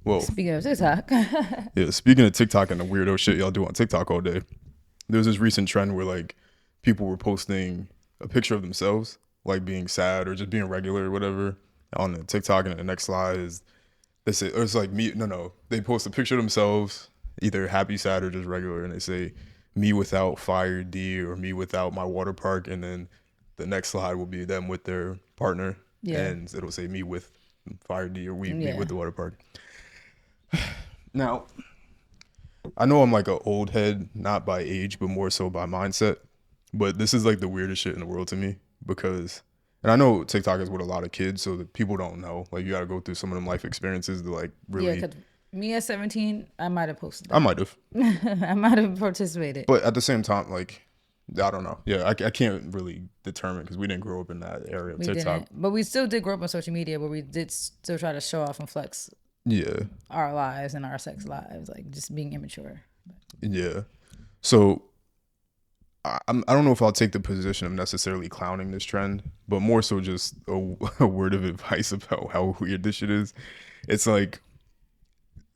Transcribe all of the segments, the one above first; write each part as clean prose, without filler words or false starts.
Well, Speaking of TikTok, yeah, speaking of TikTok and the weirdo shit y'all do on TikTok all day, there was this recent trend where like people were posting a picture of themselves, like being sad or just being regular or whatever, on the TikTok, and the next slide is they say, or it's like me. No, they post a picture of themselves, either happy, sad, or just regular, and they say me without Fire D or me without my water park, and then the next slide will be them with their partner, yeah, and it'll say me with Fire D or we me yeah. with the water park. Now, I know I'm like an old head, not by age, but more so by mindset. But this is like the weirdest shit in the world to me because, and I know TikTok is with a lot of kids, so that people don't know. Like you got to go through some of them life experiences to like Yeah, really. because me at 17, I might have posted I that. might have, I might have participated. but at the same time, like I don't know. Yeah, I can't really determine because we didn't grow up in that area of We TikTok. didn't. But we still did grow up on social media, but we did still try to show off and flex Yeah, our lives and our sex lives, like just being immature. yeah. So I don't know if I'll take the position of necessarily clowning this trend, but more so just a word of advice about how weird this shit is. It's like,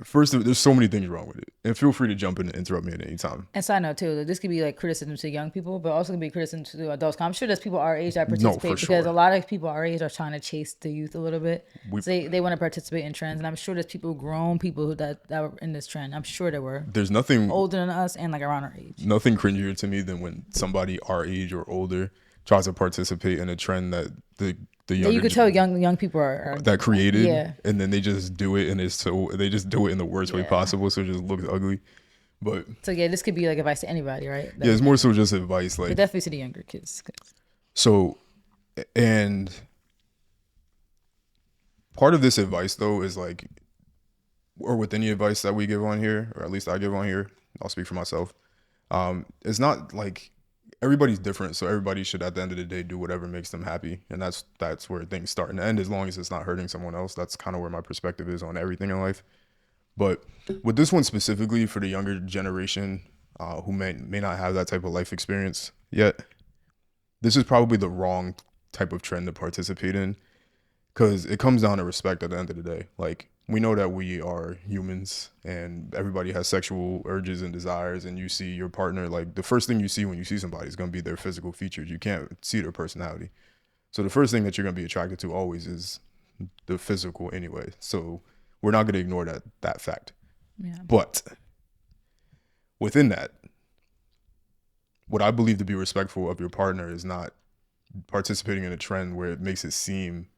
first, there's so many things wrong with it. And feel free to jump in and interrupt me at any time. And side note too, that this could be like criticism to young people, but also can be criticism to adults. I'm sure there's people our age that No, for participate because sure. a lot of people our age are trying to chase the youth a little bit. We, So they want to participate in trends, and I'm sure there's people, grown people that were in this trend. I'm sure there were there's nothing older than us and like around our age. nothing cringier to me than when somebody our age or older tries to participate in a trend that the Yeah, younger you could tell young people are that created, yeah. and then they just do it, and it's so they just do it in the worst way Yeah. possible, so it just looks ugly. But So yeah, this could be like advice to anybody, right? yeah, it's more so just advice, But like definitely to the younger kids. so. And part of this advice though is like, or with any advice that we give on here, or at least I give on here, I'll speak for myself. It's not like everybody's different, so everybody should at the end of the day do whatever makes them happy, and that's where things start and end. As long as it's not hurting someone else, that's kind of where my perspective is on everything in life. But with this one specifically for the younger generation, who may not have that type of life experience yet, this is probably the wrong type of trend to participate in because it comes down to respect at the end of the day. Like we know that we are humans and everybody has sexual urges and desires, and you see your partner, like the first thing you see when you see somebody is going to be their physical features. You can't see their personality. So the first thing that you're going to be attracted to always is the physical anyway. So we're not going to ignore that fact. Yeah. But within that, what I believe to be respectful of your partner is not participating in a trend where it makes it seem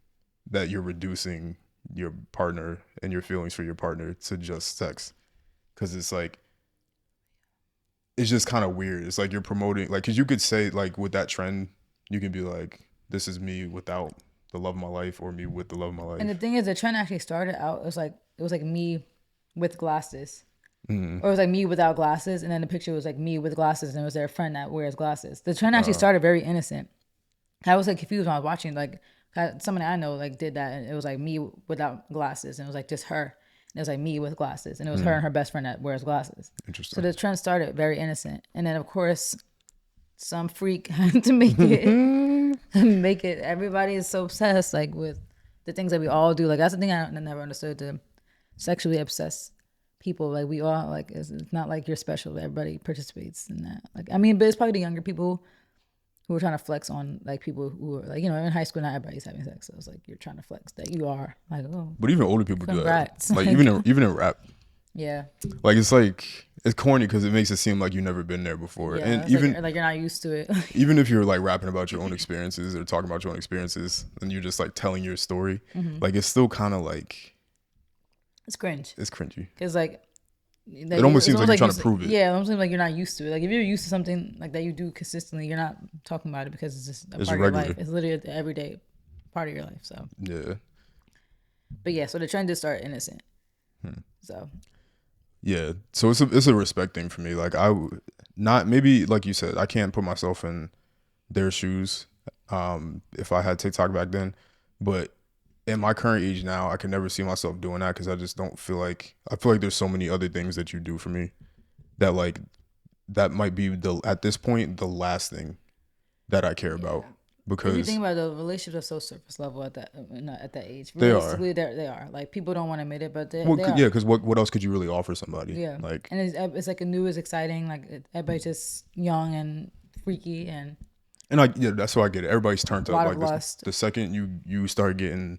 that you're reducing your partner and your feelings for your partner to just sex. Because it's like, it's just kind of weird. It's like you're promoting, like, because you could say, like, with that trend, you can be like, this is me without the love of my life or me with the love of my life. And the thing is, the trend actually started out. It was like me with glasses, or it was like me without glasses, and then the picture was like me with glasses, and it was their friend that wears glasses. The trend actually started very innocent. I was like confused when I was watching. Like somebody I know like did that, and it was like me without glasses, and it was like just her. And it was like me with glasses, and it was her and her best friend that wears glasses. Interesting. So the trend started very innocent, and then of course, some freak had to make it. Make it. Everybody is so obsessed like with the things that we all do. Like that's the thing I never understood. The sexually obsessed people, like we all like. It's not like you're special. Everybody participates in that. Like I mean, but it's probably the younger people who are trying to flex on like people who are like, you know, in high school not everybody's having sex. So it's like you're trying to flex that you are like, oh, But even older people congrats. do that. Like even in rap, yeah, like it's corny because it makes it seem like you've never been there before. yeah. And It's even like you're not used to it. even if you're like rapping about your own experiences or talking about your own experiences and you're just like telling your story, like it's still kind of like It's cringe it's cringy. because like. It almost seems like you're trying to prove it. Yeah, it almost seems like you're not used to it. Like if you're used to something like that you do consistently, you're not talking about it because it's just a It's part regular. of your life. It's literally an everyday part of your life. So, Yeah. but yeah, so the trend did start innocent. So Yeah. So it's a respect thing for me. Like not maybe like you said, I can't put myself in their shoes if I had TikTok back then, but in my current age now, I can never see myself doing that because I just don't feel like I feel like there's so many other things that you do for me that like that might be at this point the last thing that I care about. If you think because about it, the relationships are so surface level at that age. they are. Realistically, they are. Like people don't want to admit it, but Well, they yeah, are. because what else could you really offer somebody? Yeah, Like, and it's like a new is exciting. Like everybody's just young and freaky and and yeah, that's why I get it. Everybody's turned a up. lot of Like this, lust. the second you start getting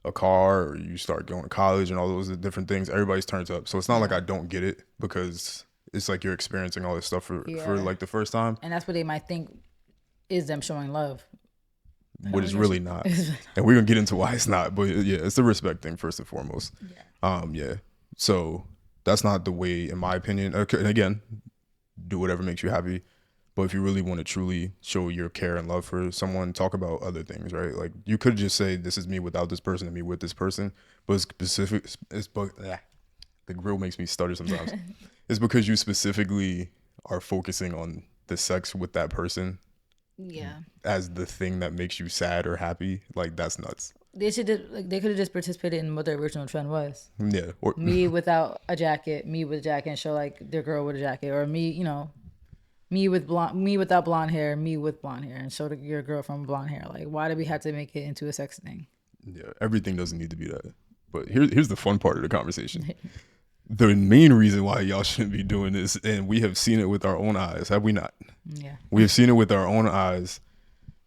a car or you start going to college and all those different things, everybody's turned up. So it's not like Yeah, I don't get it because it's like you're experiencing all this stuff for yeah, like the first time, and that's what they might think is them showing love. but it's really not. And we're gonna get into why it's not. But yeah, it's the respect thing first and foremost. Yeah. Yeah. So that's not the way, in my opinion. Okay, and again, do whatever makes you happy. But if you really want to truly show your care and love for someone, talk about other things, right? Like you could just say, "This is me without this person, and me with this person." But it's specific. The grill makes me stutter sometimes. It's because you specifically are focusing on the sex with that person Yeah, as the thing that makes you sad or happy. Like that's nuts. they should like they could have just participated in what the original trend was. Yeah. Or Me without a jacket, me with a jacket, and show like their girl with a jacket, or me, me with blonde, me without blonde hair, me with blonde hair, and show your girl from blonde hair. Like, why do we have to make it into a sex thing? yeah, everything doesn't need to be that. But here's the fun part of the conversation. The main reason why y'all shouldn't be doing this, and we have seen it with our own eyes, have we not? Yeah, We have seen it with our own eyes.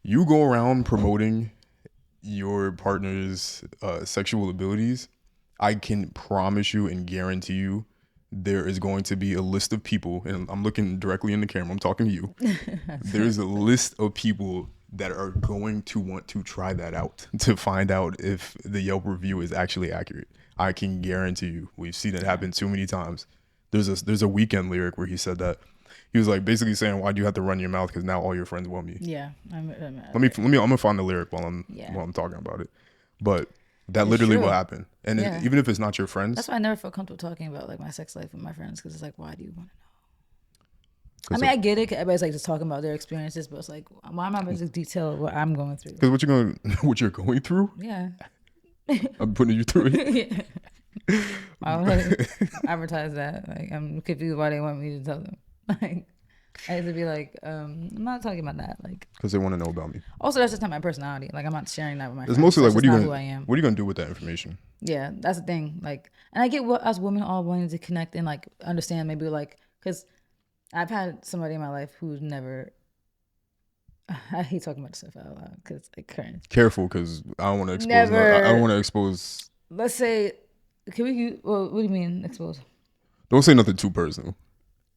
You go around promoting your partner's sexual abilities, I can promise you and guarantee you there is going to be a list of people, and I'm looking directly in the camera, I'm talking to you. There's a list of people that are going to want to try that out to find out if the Yelp review is actually accurate. I can guarantee you. We've seen it happen too many times. There's a Weekend lyric where he said that. He was like basically saying, "Why do you have to run your mouth? Because now all your friends want me." yeah. Let me. I'm gonna find the lyric while Yeah. I'm talking about it. But that It's literally true. will happen. And Yeah. even if it's not your friends, That's why I never feel comfortable talking about like my sex life with my friends because it's like, why do you want to know? I 'cause mean, I get it. 'Cause everybody's like just talking about their experiences, but it's like, why am I going to detail what I'm going through? what what you're going through, Yeah. I'm putting you through it. Yeah. I would like advertise that. Like, I'm confused why they want me to tell them. Like, I have to be like, I'm not talking about that. Like, Because they want to know about me. also that's just not my personality. Like, I'm not sharing that with my It's friends. mostly That's like, just not who I am. what are you gonna do with that information? Yeah, that's the thing. Like, and I get what us women all wanting to connect and like understand. Maybe like, because I've had somebody in my life who's never. I hate talking about this stuff out loud because like current. Careful, because I don't want to expose. Never. I don't want to expose. Let's say, can we use? Well, what do you mean expose? Don't say nothing too personal.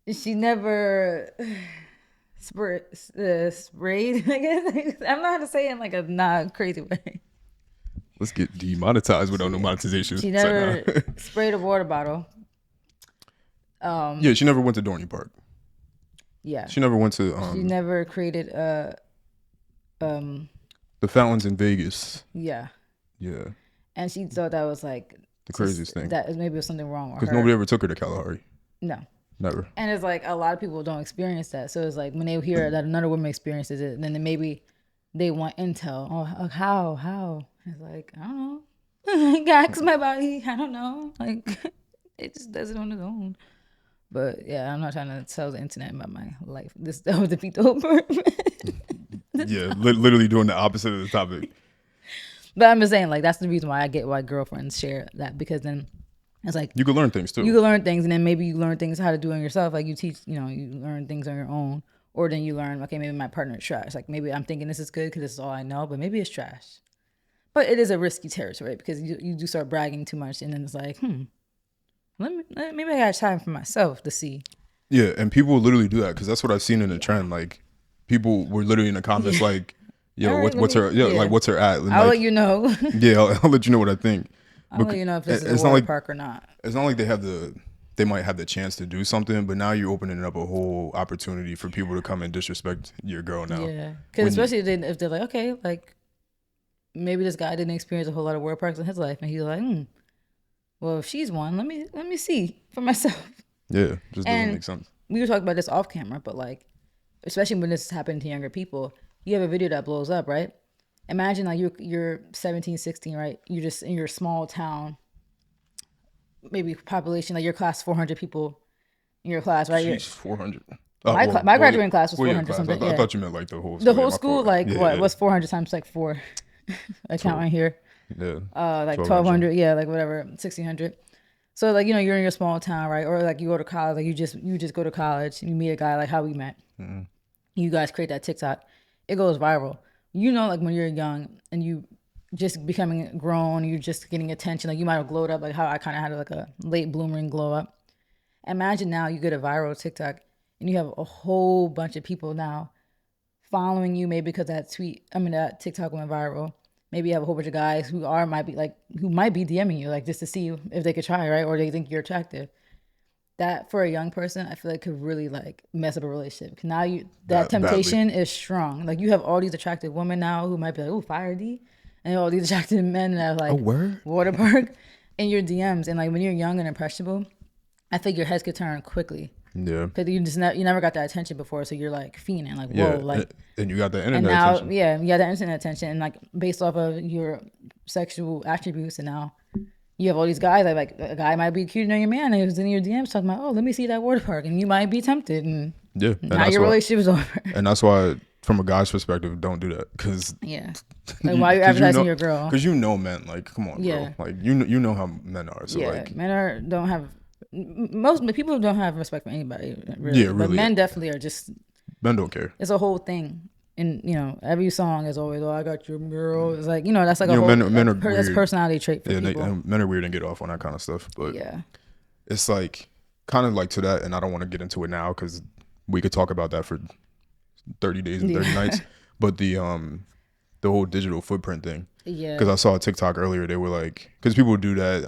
She never sprayed. I guess I'm not how to say it in like a not crazy way. Let's get demonetized without no monetization. She It's like, never nah. sprayed a water bottle. Yeah, she never went to Dorney Park. Yeah. She never went to She never created the fountains in Vegas. yeah. Yeah, And she thought that was like the craziest thing. that maybe was something wrong with Because her. nobody ever took her to Kalahari. No. Never. And it's like a lot of people don't experience that. So it's like when they hear that another woman experiences it, then maybe they want intel. Oh, how? It's like, I don't know. Like, ask my body. I don't know. Like, it just does it on its own. But yeah, I'm not trying to tell the internet about my life. That would defeat the whole purpose. Yeah, literally doing the opposite of the topic. But I'm just saying, like, that's the reason why I get why girlfriends share that, because then it's like You could learn things too. you can learn things, and then maybe you learn things how to do it yourself. Like you teach, you learn things on your own, or then you learn, okay, maybe my partner is trash. Like maybe I'm thinking this is good because this is all I know, but maybe it's trash. But it is a risky territory because you do start bragging too much, and then it's like, maybe I got time for myself to see. Yeah, and people will literally do that because that's what I've seen in the trend. Like, people were literally in the comments like, "Yo, All right, what's her? Yeah, yeah. like what's her at?" And I'll like, let you know. yeah, I'll let you know what I think. I'll let you know if this It's is a not water like- park or not. It's not like they might have the chance to do something, but now you're opening up a whole opportunity for people to come and disrespect your girl now. Yeah, because especially if they're like, okay, like maybe this guy didn't experience a whole lot of water parks in his life, and he's like, well, if she's one, let me see for myself. Yeah, just doesn't And make sense. we were talking about this off camera, but like, especially when this is happening to younger people, you have a video that blows up, right? Imagine like you're 17, 16, right? You're just in your small town, maybe population, like your class 400 people in your class, right? Jeez, 400. My graduating class was well, yeah, 400 class. something. I Yeah, thought you meant like the whole the school. Yeah, whole my school fault. like Yeah, what yeah. was 400 times like four. Accounting here. Yeah, Like 1200. 1200, yeah, like whatever, 1600. So like you're in your small town, right? Or like you go to college, like you just go to college, and you meet a guy like how we met. You guys create that TikTok, it goes viral. Like when you're young and you just becoming grown, you're just getting attention. Like you might have glowed up, like how I kind of had like a late bloomering glow up. Imagine now you get a viral TikTok and you have a whole bunch of people now following you, maybe because that TikTok went viral. Maybe you have a whole bunch of guys who might be DMing you, like just to see if they could try, right? Or they think you're attractive. That for a young person, I feel like could really like mess up a relationship. Now that Badly. temptation is strong. Like you have all these attractive women now who might be like, "Oh, fire D," and all these attractive men that are Oh, like where? Waterpark in your DMs. And like when you're young and impressionable, I think your heads could turn quickly Yeah, because you never got that attention before, so you're like fiending, like whoa, yeah, like. and you got the And internet now, attention. yeah, you got that instant attention, and like based off of your sexual attributes, and now you have all these guys. Like a guy might be cute on your man, and he was in your DMs talking about, oh, let me see that water park, and you might be tempted, and Yeah, and now that's your why, relationship is over. from a guy's perspective, don't do that because Yeah, like why you're advertising your girl? men, like, come on, bro, Yeah, like you know how men are, so yeah, like, don't have most people don't have respect for anybody yeah, really, but really, men definitely are just. men don't care. It's a whole thing. And every song is always, "Oh, I got your girl." It's like that's like a whole Men are that's a weird. personality trait for Yeah, people. and men are weird and get off on that kind of stuff, but Yeah, it's like kind of like to that, and I don't want to get into it now because we could talk about that for 30 days and 30 yeah, nights. But the whole digital footprint thing, because yeah, I saw a TikTok earlier, they were like, because people do that,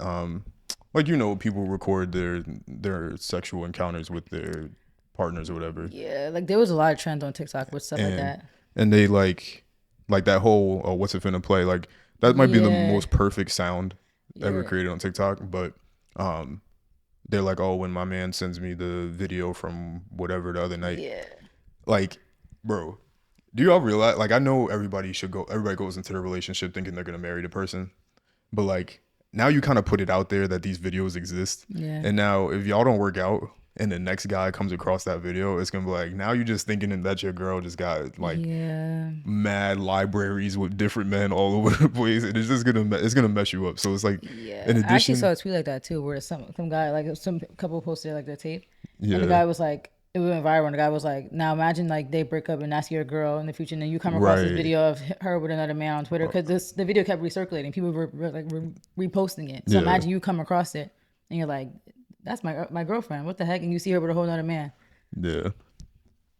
like people record their sexual encounters with their partners or whatever, yeah. Like there was a lot of trends on TikTok with stuff like and that. they like that whole, oh, what's it finna play, like that might be the Yeah, most perfect sound ever yeah, created on TikTok, but they're like, oh, when my man sends me the video from whatever the other night, yeah, like, bro, do y'all realize, like, I know everybody goes into their relationship thinking they're gonna marry the person, but like now you kind of put it out there that these videos exist, yeah, and now if y'all don't work out and the next guy comes across that video, it's gonna be like, now you just thinking that your girl just got like yeah. mad libraries with different men all over the place, and it's gonna mess you up. So it's like, in Yeah, I actually addition, saw a tweet like that too, where some guy like some couple posted like their tape, and the yeah, guy was like, it went viral, and the guy was like, now imagine like they break up and that's your girl in the future, and then you come across this right, video of her with another man on Twitter because the video kept recirculating, people were reposting it. So yeah, imagine you come across it and you're like, that's my girlfriend, what the heck, and you see her with a whole other man. yeah,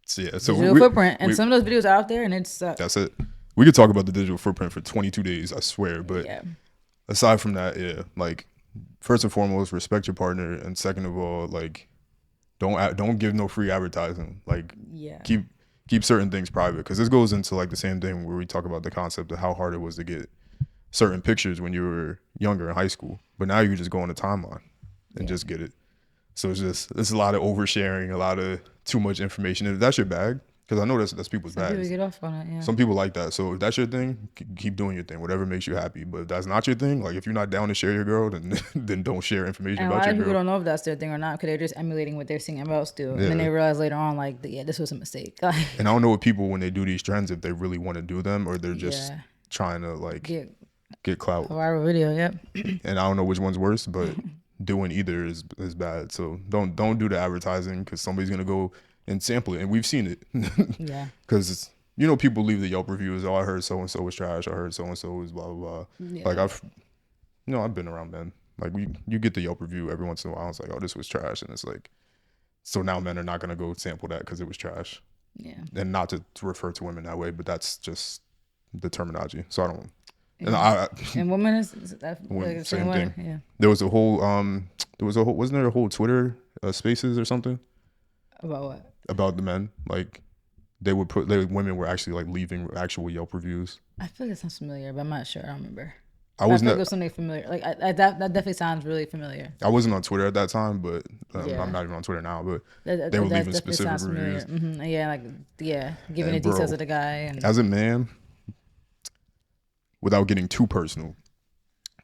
so yeah, so Digital footprint, and we some of those videos are out there, and it sucks. that's it. We could talk about the digital footprint for 22 days, I swear, but Yeah, aside from that, yeah, like, first and foremost, respect your partner, and second of all, like, don't give no free advertising. Like, yeah, keep certain things private, because this goes into like the same thing where we talk about the concept of how hard it was to get certain pictures when you were younger in high school, but now you just go on the timeline and yeah. just get it. So it's a lot of oversharing, a lot of too much information. If that's your bag, because I know that's people's Some people bags. get off on it. Yeah. Some people like that. So if that's your thing, keep doing your thing, whatever makes you happy. But if that's not your thing, like if you're not down to share your girl, then then don't share information And a about lot your of people girl. don't know if that's their thing or not because they're just emulating what they're seeing everybody else do. And then Yeah. they realize later on, like, yeah, this was a mistake. And I don't know if people, when they do these trends, if they really want to do them or they're just Yeah. trying to like Get get a clout. viral video. Yep. And I don't know which one's worse, but doing either is bad. So don't do the advertising, because somebody's gonna go and sample it, and we've seen it. Yeah. Because people leave the Yelp reviews. Oh, I heard so and so was trash. I heard so and so was blah blah blah. Yeah. Like I've been around men. Like you get the Yelp review every once in a while. It's like, oh, this was trash, and it's like, so now men are not gonna go sample that because it was trash, Yeah. and not to refer to women that way, but that's just the terminology. So I don't. And Yeah. And women is that like the same same way. thing. Yeah. There was a whole wasn't there a whole Twitter spaces or something About what? about the men, like women were actually like leaving actual Yelp reviews. I feel like it sounds familiar, but I'm not sure. I don't remember. I I was feel like not it was something familiar. Like that definitely sounds really familiar. I wasn't on Twitter at that time, but Yeah. I'm not even on Twitter now. But That, they were that leaving definitely specific sounds familiar. reviews. Yeah. Like giving the And details bro, of the guy and as a man, without getting too personal,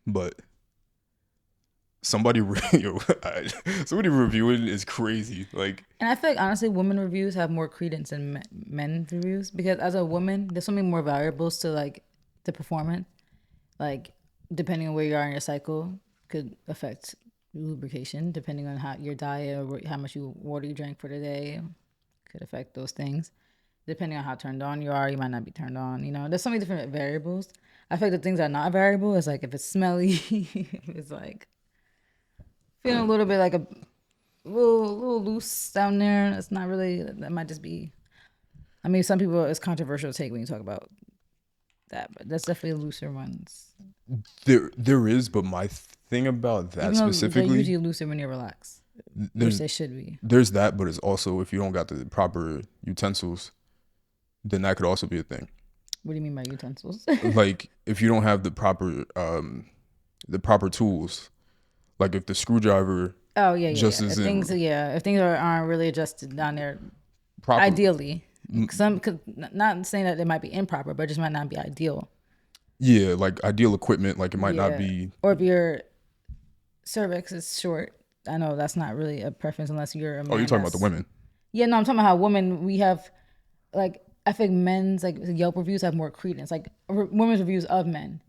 but yo, somebody reviewing is crazy. Like, And I feel like honestly, women reviews have more credence than men reviews because as a woman, there's so many more variables to like the performance. Like depending on where you are in your cycle, could affect lubrication. Depending on how your diet or how much water you drank for the day, could affect those things. Depending on how turned on you are, you might not be turned on. You know, there's so many different variables. I feel like the things that are not variable is like if it's smelly, if it's like feeling a little bit like a little loose down there. It's not really. That might just be. I mean, some people it's controversial to take when you talk about that, but that's definitely looser ones. there is, but my thing about that Even though they're specifically, usually looser when you're relaxed, which there's they should be. there's that, but it's also if you don't got the proper utensils, then that could also be a thing. What do you mean by utensils? Like if you don't have the proper tools, like if the screwdriver Oh yeah, yeah, just yeah. If isn't things, yeah, if things aren't really adjusted down there, proper. ideally, some could not saying that it might be improper, but it just might not be ideal. Yeah, like ideal equipment, like it might not Yeah. be. Or if your cervix is short, I know that's not really a preference unless you're a man. Oh, you're talking about the women. Yeah, no, I'm talking about how women we have, like I think men's like Yelp reviews have more credence, like women's reviews of men,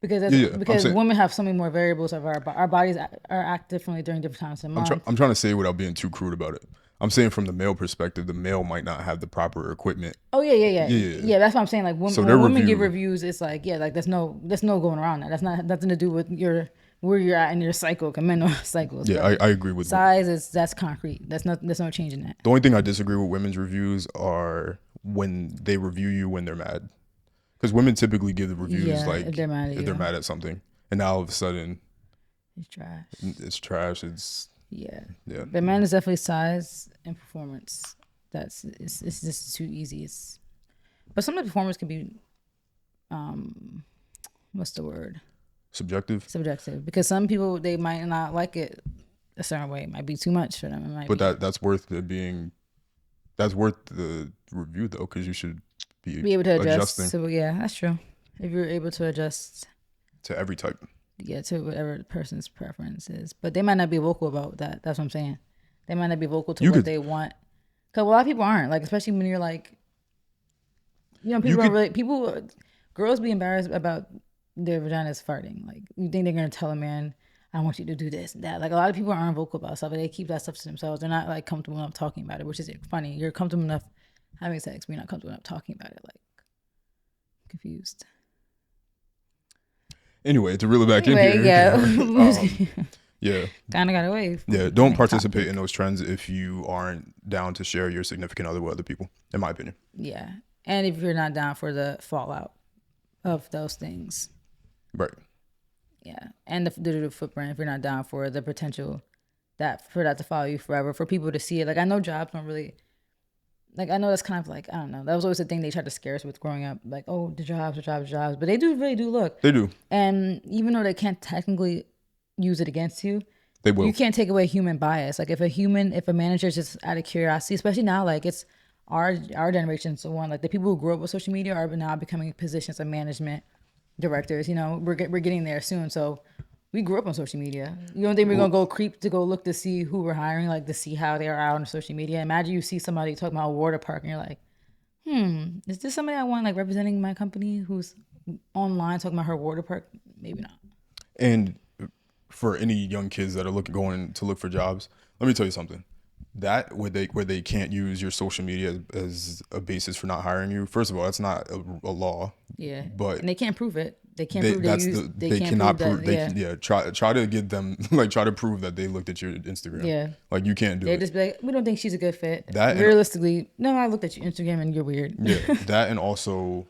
because because women have so many more variables of our bodies are act differently during different times of the month. I'm trying to say without being too crude about it. I'm saying from the male perspective, the male might not have the proper equipment. Oh yeah. That's what I'm saying. Like So when women give reviews, it's like like there's no going around that. That's not nothing to do with where you're at in your cycle, menstrual cycles. Yeah, I agree with size. That's concrete. There's no change in that. The only thing I disagree with women's reviews are when they review you when they're mad, because women typically give the reviews like if they're mad at something, and now all of a sudden it's trash. It's trash. It's yeah. Yeah. But man is definitely size and performance. It's just too easy. But some of the performance can be, what's the word? Subjective, because some people they might not like it a certain way. It might be too much for them. That's worth it being. That's worth the review though, because you should be able to adjust. So yeah, that's true. If you're able to adjust to every type. Yeah, to whatever the person's preference is, but they might not be vocal about that. That's what I'm saying. They might not be vocal to what they want, because a lot of people aren't. Like, especially when you're like, girls be embarrassed about their vaginas farting. Like, you think they're gonna tell a man, "I want you to do this and that." Like, a lot of people aren't vocal about stuff, but they keep that stuff to themselves. They're not like comfortable enough talking about it, which is funny. You're comfortable enough having sex, but you're not comfortable enough talking about it. Like, confused. Anyway, to reel it back in here. Yeah. Kind of got away. Yeah, don't participate in those trends if you aren't down to share your significant other with other people, in my opinion. Yeah. And if you're not down for the fallout of those things. Right. Yeah. And the digital footprint, if you're not down for the potential for that to follow you forever, for people to see it. Like, I know jobs don't really... Like, I know that's kind of like, I don't know. That was always the thing they tried to scare us with growing up. Like, oh, the jobs. But they really do look. They do. And even though they can't technically use it against you, they will. You can't take away human bias. Like, if a manager is just out of curiosity, especially now, like, it's our generation, so on. Like, the people who grew up with social media are now becoming positions of management directors. We're getting there soon. So we grew up on social media. You don't think we're gonna go creep to go look to see who we're hiring, like to see how they are out on social media? Imagine you see somebody talking about Waterpark and you're like, is this somebody I want like representing my company who's online talking about her Waterpark? Maybe not. And for any young kids that are going to look for jobs, let me tell you something. That where they can't use your social media as a basis for not hiring you. First of all, that's not a law. Yeah. But and they can't prove it. They can't prove they cannot prove that. Try to get them try to prove that they looked at your Instagram. Yeah. Like, you can't do it. They just be like, we don't think she's a good fit. That realistically, no, I looked at your Instagram and you're weird. Yeah. That, and also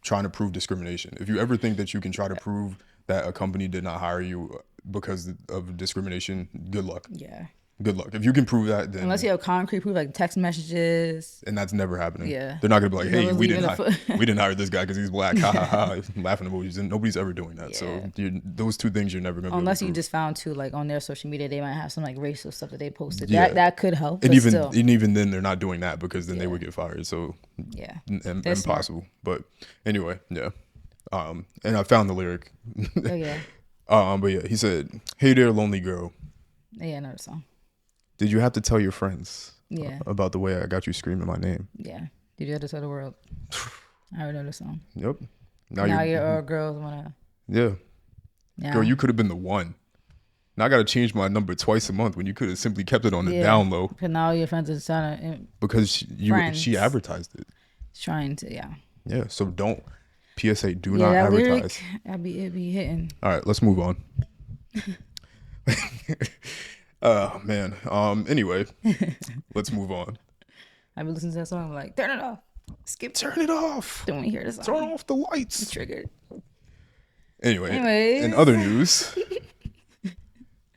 trying to prove discrimination. If you ever think that you can try to prove that a company did not hire you because of discrimination, good luck. Yeah. Good luck. If you can prove that, then unless you have concrete proof, like text messages, and that's never happening. Yeah, they're not gonna be like, "Hey, we didn't hire this guy because he's black." Ha ha ha! Laughing emojis, and nobody's ever doing that. Yeah. So those two things you're never gonna. Unless you just found too, like on their social media, they might have some like racial stuff that they posted. Yeah. That could help. And even then, they're not doing that because then they would get fired. So yeah, impossible. Smart. But anyway, yeah. And I found the lyric. Oh yeah. But yeah, he said, "Hey there, lonely girl. Yeah, I know the song. Did you have to tell your friends Yeah, about the way I got you screaming my name?" yeah. Did you have to tell the world? I already know the song. Yep. Now your girls wanna. yeah, girl, Yeah, you could have been the one. Now I got to change my number twice a month when you could have simply kept it on the yeah. down low Cause now your friends are trying to because she friends advertised it. trying to Yeah, so don't. PSA, do yeah not that lyric advertise. it be hitting. All right, let's move on. Oh man. Anyway, let's move on. I be listening to that song. I'm like, turn it off. Skip. Turn it off. Don't want to hear the song. Turn off the lights. Triggered. Anyway, in Anyways, other news,